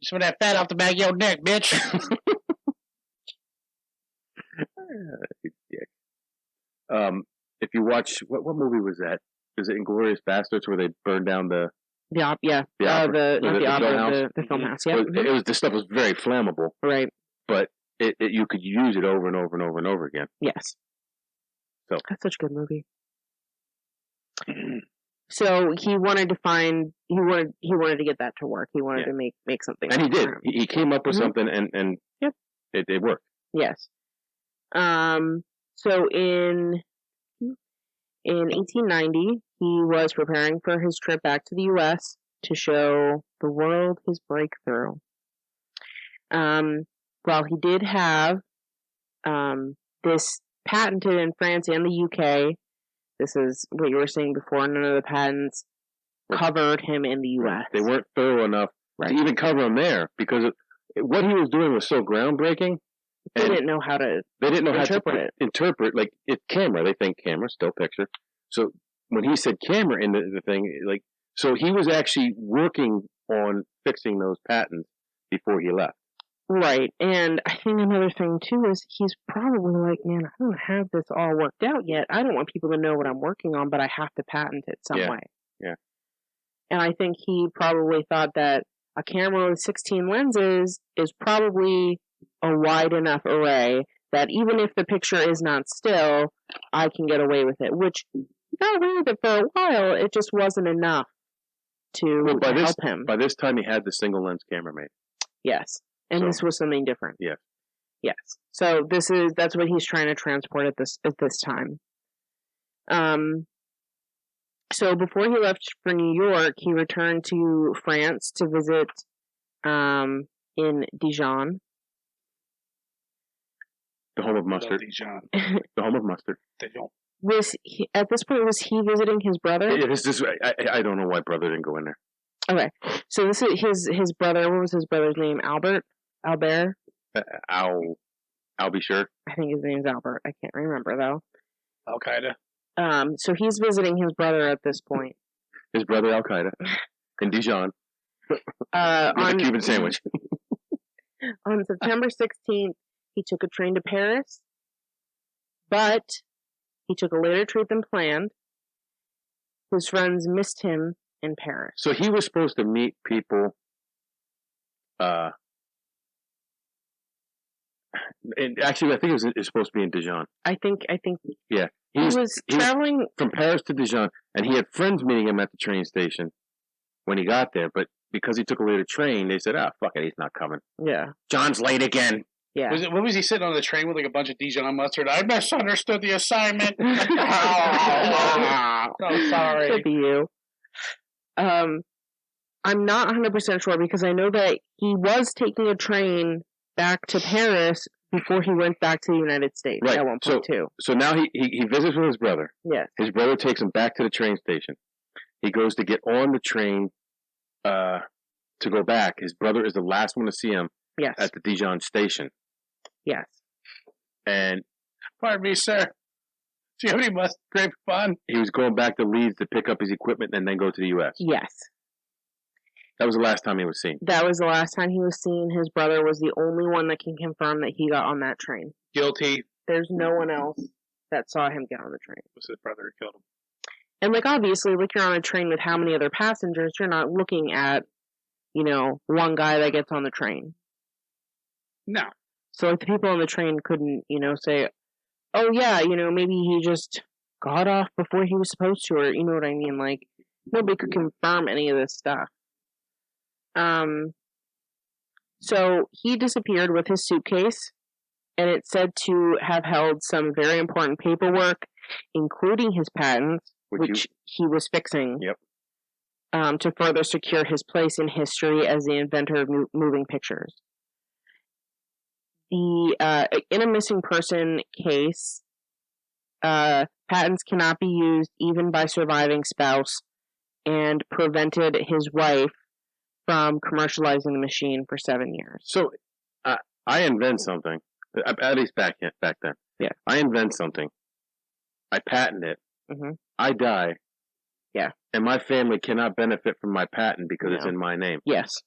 Some of that fat off the back of your neck, bitch. If you watch, what movie was that? Is it Inglourious Basterds where they burned down the film house? Yeah. The stuff was very flammable. Right. But you could use it over and over and over and over again. Yes. So that's such a good movie. So he wanted to get that to work. He wanted to make something. And he did. He came up with something, and yep. it worked. Yes. So in 1890, he was preparing for his trip back to the U.S. to show the world his breakthrough. While he did have this patented in France and the UK, this is what you were saying before, none of the patents covered him in the U.S. They weren't thorough enough to even cover him there, because what he was doing was so groundbreaking. They didn't know how to interpret, like, it's camera. They think camera, still picture. So when he said camera in the thing, like, so he was actually working on fixing those patents before he left. Right. And I think another thing, too, is he's probably like, man, I don't have this all worked out yet. I don't want people to know what I'm working on, but I have to patent it some way. Yeah. And I think he probably thought that a camera with 16 lenses is probably a wide enough array that even if the picture is not still, I can get away with it. Which, he got away with it for a while, it just wasn't enough to help him. By this time, he had the single lens camera made. Yes. And this was something different. Yeah. Yes. So that's what he's trying to transport at this time. So before he left for New York, he returned to France to visit in Dijon. The home of mustard. Dijon. The home of mustard. Dijon. At this point, was he visiting his brother? I don't know why brother didn't go in there. Okay, so this is his brother. What was his brother's name? Albert? I'll be sure. I think his name's Albert. I can't remember though. Al Qaeda. So he's visiting his brother at this point. His brother Al Qaeda in Dijon. With a Cuban sandwich. On September 16th, he took a train to Paris, but he took a later trip than planned. His friends missed him in Paris. So he was supposed to meet people. And actually, I think it was supposed to be in Dijon. I think. Yeah, he was traveling from Paris to Dijon, and he had friends meeting him at the train station when he got there. But because he took a later train, they said, "Ah, fuck it, he's not coming." Yeah, John's late again. Yeah. What was he sitting on the train with, like a bunch of Dijon mustard? I misunderstood the assignment. Oh, sorry. Could be you. I'm not 100% sure because I know that he was taking a train back to Paris before he went back to the United States at one point, too. So now he visits with his brother. Yes. His brother takes him back to the train station. He goes to get on the train to go back. His brother is the last one to see him at the Dijon station. Yes. And, pardon me, sir. Do you have any grape fun? He was going back to Leeds to pick up his equipment and then go to the U.S. Yes. That was the last time he was seen. That was the last time he was seen. His brother was the only one that can confirm that he got on that train. Guilty. There's no one else that saw him get on the train. It was his brother who killed him. And, obviously, you're on a train with how many other passengers, you're not looking at, one guy that gets on the train. No. So, the people on the train couldn't, say, oh, yeah, maybe he just got off before he was supposed to, or, you know what I mean? Nobody could confirm any of this stuff. So, he disappeared with his suitcase, and it's said to have held some very important paperwork, including his patents, which he was fixing. Yep. To further secure his place in history as the inventor of moving pictures. In a missing person case, patents cannot be used even by surviving spouse, and prevented his wife from commercializing the machine for 7 years. So, I invent something, at least back then. Yeah. I invent something. I patent it. Mm-hmm. I die. Yeah. And my family cannot benefit from my patent because it's in my name. Yes.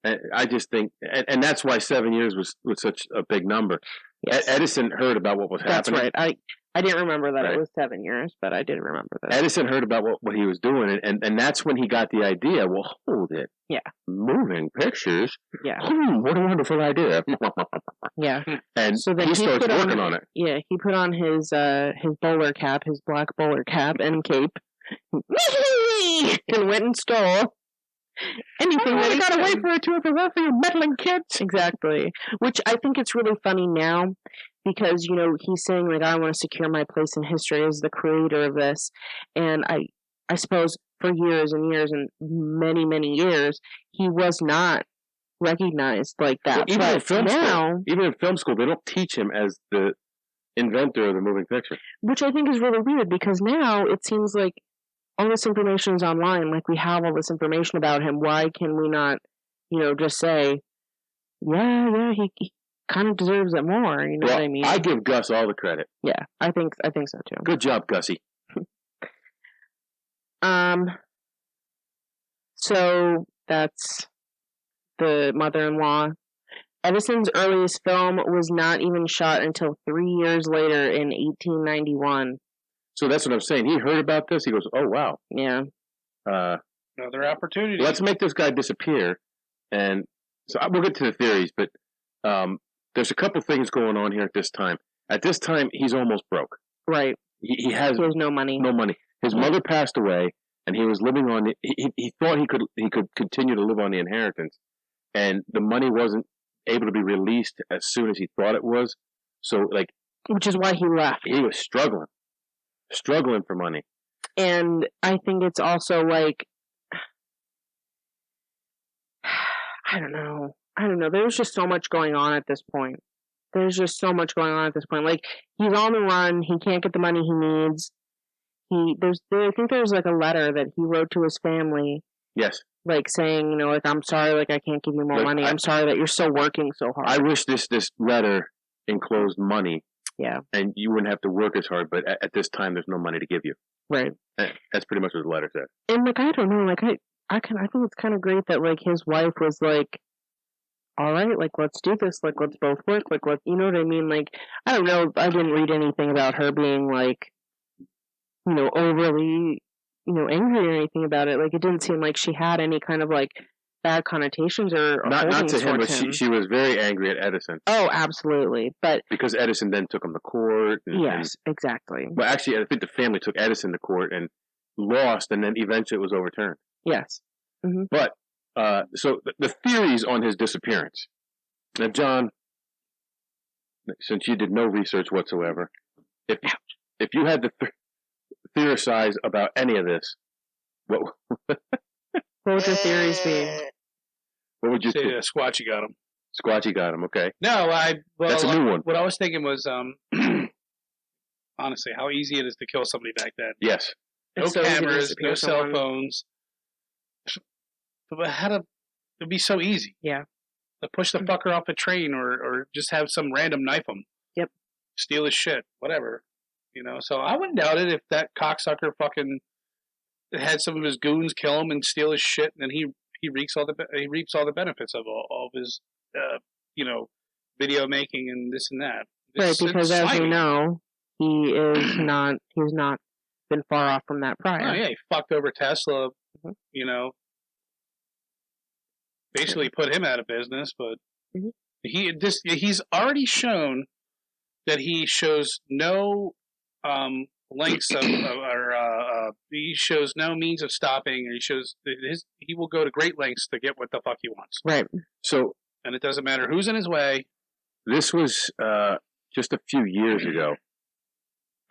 And I just think, and that's why 7 years was such a big number. Yes. Edison heard about what was happening. That's right. I didn't remember that it was 7 years, but I did remember that. Edison heard about what he was doing, and that's when he got the idea, well, hold it. Yeah. Moving pictures? Yeah. What a wonderful idea. Yeah. And so then he starts working on it. Yeah, he put on his bowler cap, his black bowler cap and cape. and went and stole anything that he gotta wait for it to evolve for you meddling kids. Exactly. Which I think it's really funny now because, you know, he's saying, like, I want to secure my place in history as the creator of this. And I suppose for years and years and many, many years, he was not recognized like that. Well, even in film school, they don't teach him as the inventor of the moving picture. Which I think is really weird because now it seems like all this information is online. Like, we have all this information about him. Why can we not, you know, just say, yeah, he kind of deserves it more. You know what I mean? I give Gus all the credit. Yeah, I think so too. Good job, Gussie. So that's the mother-in-law. Edison's earliest film was not even shot until 3 years later in 1891. So that's what I'm saying. He heard about this. He goes, "Oh wow, yeah, another opportunity. Let's make this guy disappear." And so we'll get to the theories, but there's a couple things going on here at this time. At this time, he's almost broke. Right. He has no money. No money. His mother passed away, and he was living on. He thought he could continue to live on the inheritance, and the money wasn't able to be released as soon as he thought it was. So, like, which is why he left. He was struggling for money. And I think it's also like, I don't know. There's just so much going on at this point. Like, he's on the run. He can't get the money he needs. I think there's like a letter that he wrote to his family. Yes. Like saying, you know, like, I'm sorry, like, I can't give you more money. I'm sorry that you're still working so hard. I wish this letter enclosed money. Yeah. And you wouldn't have to work as hard, but at this time, there's no money to give you. Right. That's pretty much what the letter said. And, like, I don't know, like, I think it's kind of great that, like, his wife was like, all right, like, let's do this, like, let's both work, like, you know what I mean? Like, I don't know, I didn't read anything about her being, like, you know, overly, you know, angry or anything about it. Like, it didn't seem like she had any kind of, like, bad connotations or not to him, but she was very angry at Edison. Oh, absolutely. But because Edison then took him to court. Yes, exactly. Well, actually, I think the family took Edison to court and lost, and then eventually it was overturned. Yes. Mm-hmm. But, so the theories on his disappearance. Now, John, since you did no research whatsoever, if you had to theorize about any of this, what would your theories be? What would you say? Squatchy got him. Squatchy got him. Okay. No, that's a new one. What I was thinking was, honestly, how easy it is to kill somebody back then. Yes. No cameras, no cell phones. But it'd be so easy. Yeah. To push the fucker off a train or just have some random knife him. Yep. Steal his shit, whatever. You know, so I wouldn't doubt it if that cocksucker fucking had some of his goons kill him and steal his shit, and then he reaps all the benefits of all of his, you know, video making and this and that. Right, because as we know, he's not been far off from that prior. Oh yeah, he fucked over Tesla. Mm-hmm. You know, basically put him out of business. But he's already shown that he shows no lengths of he shows no means of stopping, and he will go to great lengths to get what the fuck he wants. Right. So, and it doesn't matter who's in his way. This was just a few years ago.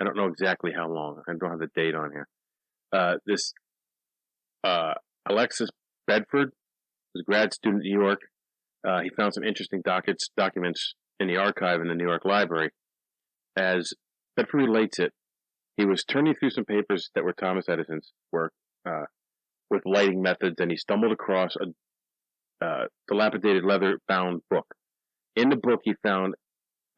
I don't know exactly how long. I don't have the date on here. This Alexis Bedford was a grad student in New York. He found some interesting documents in the archive in the New York Library. As Bedford relates it, he was turning through some papers that were Thomas Edison's work with lighting methods, and he stumbled across a dilapidated leather-bound book. In the book, he found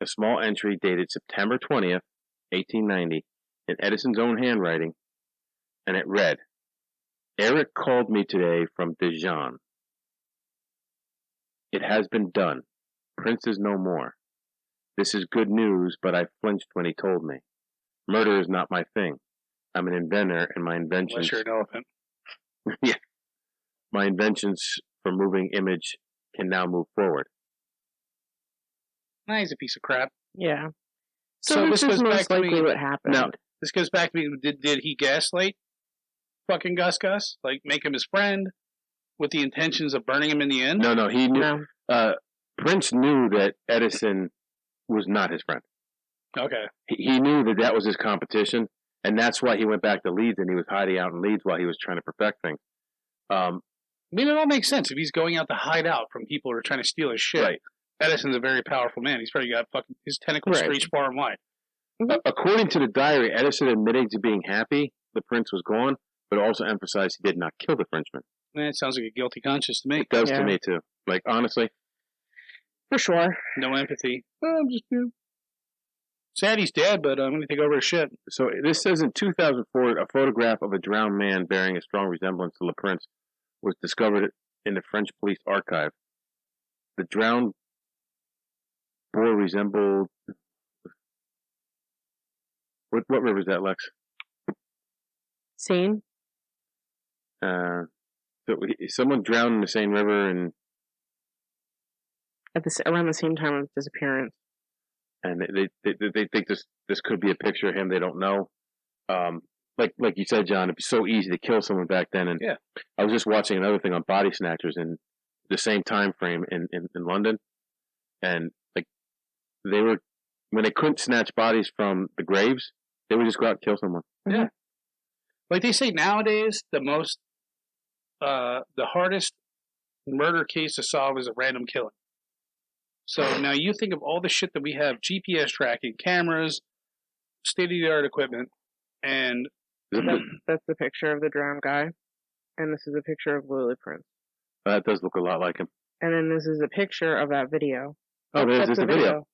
a small entry dated September 20th, 1890, in Edison's own handwriting, and it read, "Eric called me today from Dijon. It has been done. Prince is no more. This is good news, but I flinched when he told me. Murder is not my thing. I'm an inventor, and my inventions..." Unless you're an elephant. Yeah. "My inventions for moving image can now move forward." Nah, he's a piece of crap. Yeah. So this is most likely what happened. Now, this goes back to me. Did he gaslight fucking Gus, like make him his friend, with the intentions of burning him in the end? No, he knew. Prince knew that Edison was not his friend. Okay. He knew that was his competition, and that's why he went back to Leeds and he was hiding out in Leeds while he was trying to perfect things. I mean, it all makes sense if he's going out to hide out from people who are trying to steal his shit. Right. Edison's a very powerful man. He's probably got fucking his tentacles stretch far and wide. According to the diary, Edison admitted to being happy the prince was gone, but also emphasized he did not kill the Frenchman. It sounds like a guilty conscience to me. It does to me too. Like, honestly, for sure. No empathy. Well, I'm just sad he's dead, but I'm going to take over his shit. So this says in 2004, a photograph of a drowned man bearing a strong resemblance to Le Prince was discovered in the French police archive. The drowned boy resembled... What river is that, Lex? Seine? So someone drowned in the Seine River and... around the same time of his disappearance. And they think this could be a picture of him. They don't know. Like you said, John, it'd be so easy to kill someone back then. And I was just watching another thing on body snatchers in the same time frame in London, and like when they couldn't snatch bodies from the graves, they would just go out and kill someone. Yeah, like they say nowadays, the hardest murder case to solve is a random killing. So now you think of all the shit that we have: GPS tracking, cameras, state-of-the-art equipment, and that's the picture of the drowned guy, and this is a picture of Lily Prince. That does look a lot like him. And then this is a picture of that video. Oh, there's the video.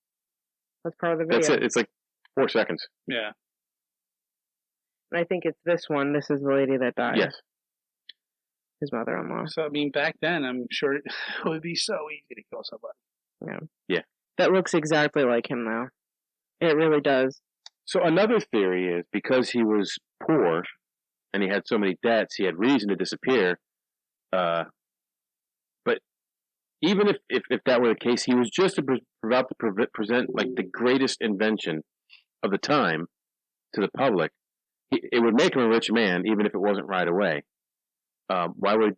That's part of the video. That's it. It's like 4 seconds. Yeah. And I think it's this one. This is the lady that died. Yes. His mother-in-law. So, I mean, back then, I'm sure it would be so easy to kill somebody. Yeah. That looks exactly like him, though. It really does. So another theory is because he was poor and he had so many debts, he had reason to disappear. But even if that were the case, he was just about to present like the greatest invention of the time to the public. It would make him a rich man, even if it wasn't right away. Why would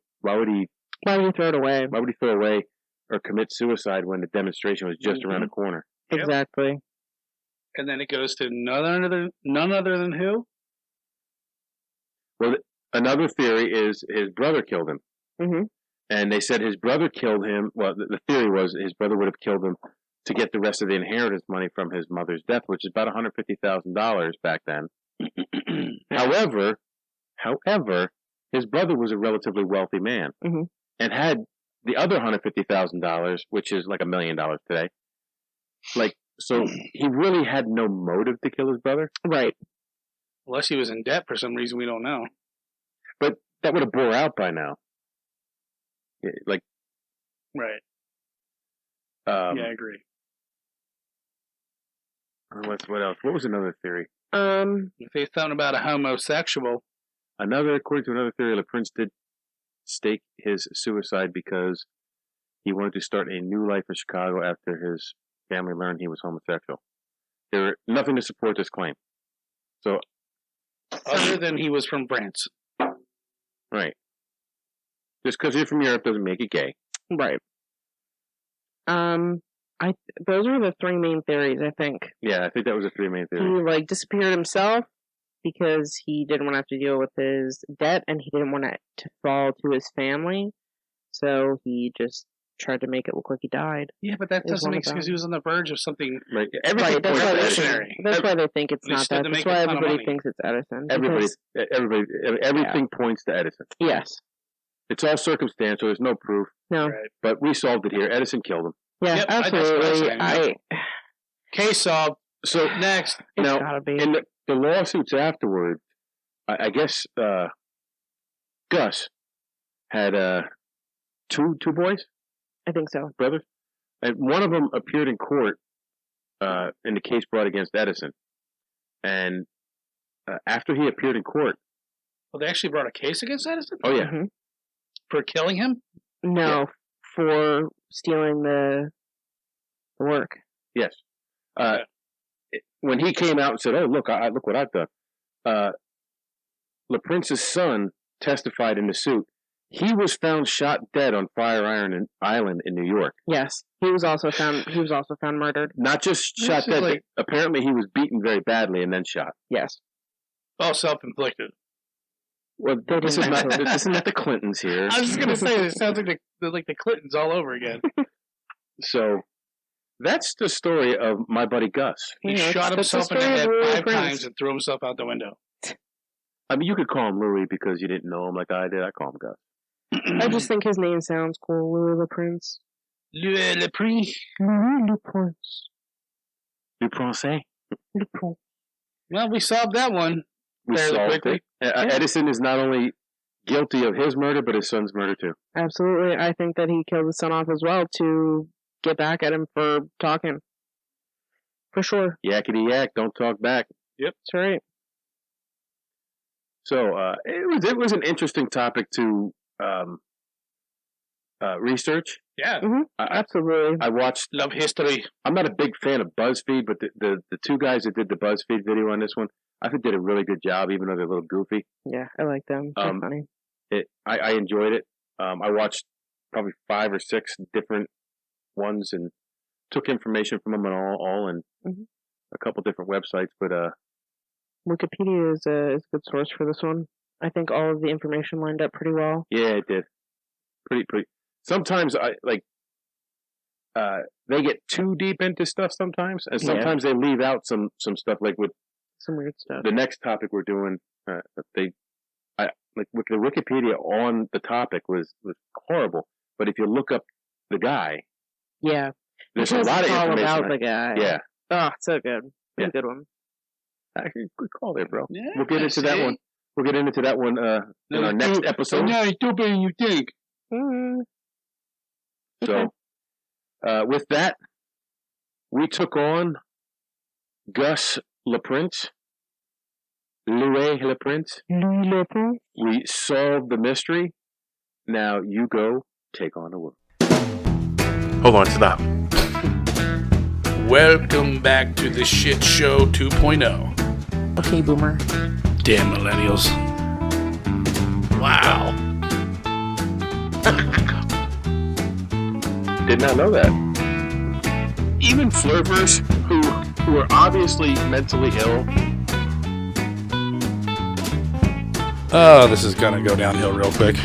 he throw it away? Why would he throw away or commit suicide when the demonstration was just around the corner? Exactly. And then it goes to none other than who? Well, another theory is his brother killed him. Mm-hmm. And they said his brother killed him. Well, the theory was his brother would have killed him to get the rest of the inheritance money from his mother's death, which is about $150,000 back then. However, his brother was a relatively wealthy man and had the other $150,000, which is like $1 million today. Like, so he really had no motive to kill his brother. Right. Unless he was in debt for some reason we don't know. But that would have bore out by now. Like, right. Yeah, I agree. What else? What was another theory? If they found about a homosexual. According to another theory, Le Prince did stake his suicide because he wanted to start a new life in Chicago after his family learned he was homosexual. There was nothing to support this claim. So, other than he was from France. Right. Just because you're from Europe doesn't make it gay. Right. Those are the three main theories, I think. Yeah, I think that was the three main theories. He, disappeared himself because he didn't want to have to deal with his debt and he didn't want it to fall to his family. So he just tried to make it look like he died. Yeah, but that doesn't make sense because he was on the verge of something. Right. Everything that's why they think it's not that. That's why everybody thinks it's Edison. Everything points to Edison. Yes. It's all circumstantial. There's no proof. No. Right. But we solved it here. Edison killed him. Yeah, absolutely. Case solved. So next, now in the lawsuits afterward, I guess Gus had two boys. I think so. Brothers, and one of them appeared in court in the case brought against Edison, and after he appeared in court, well, they actually brought a case against Edison. Oh yeah, for killing him. No, for stealing the work. Yes. When he came out and said, "Oh, look what I've done," Le Prince's son testified in the suit. He was found shot dead on Fire Island in New York. Yes, he was also found murdered. Not just shot dead. Like, apparently, he was beaten very badly and then shot. Yes. All self-inflicted. Well, this is not the Clintons here. I was just gonna say, it sounds like the Clintons all over again. So, that's the story of my buddy Gus. He shot himself in the head 5 times and threw himself out the window. I mean, you could call him Louis because you didn't know him like I did. I call him Gus. I just think his name sounds cool, Louis le Prince. Louis le Prince. Louis le Prince. Le Prince. Le Prince. Well, we solved that one fairly quickly. Edison is not only guilty of his murder, but his son's murder too. Absolutely. I think that he killed his son off as well to get back at him for talking. For sure. Yakety yak, don't talk back. Yep. That's right. So it was an interesting topic to research. Yeah. Mm-hmm. Absolutely. I watched. Love history. I'm not a big fan of BuzzFeed, but the 2 guys that did the BuzzFeed video on this one, I think did a really good job, even though they're a little goofy. Yeah, I like them. They're funny. I enjoyed it. I watched probably 5 or 6 different ones and took information from them all and a couple different websites. But Wikipedia is a good source for this one. I think all of the information lined up pretty well. Yeah, it did. Pretty. Sometimes they get too deep into stuff sometimes, and sometimes they leave out some stuff, like with some weird stuff. The next topic we're doing, like with the Wikipedia on the topic was horrible. But if you look up the guy, there's a lot of information about the guy. Yeah. Oh, so good. Yeah. Good one. Actually, good call there, bro. Yeah, we'll get into that one. We'll get into that one in our next episode. No, it's too big you think. So, with that, we took on Gus Le Prince. Louis Le Prince. We solved the mystery. Now you go take on the world. Hold on, stop. Welcome back to the Shit Show 2.0. Okay, Boomer. Damn millennials. Wow. Did not know that. Even flirters who are obviously mentally ill. Oh, this is gonna go downhill real quick.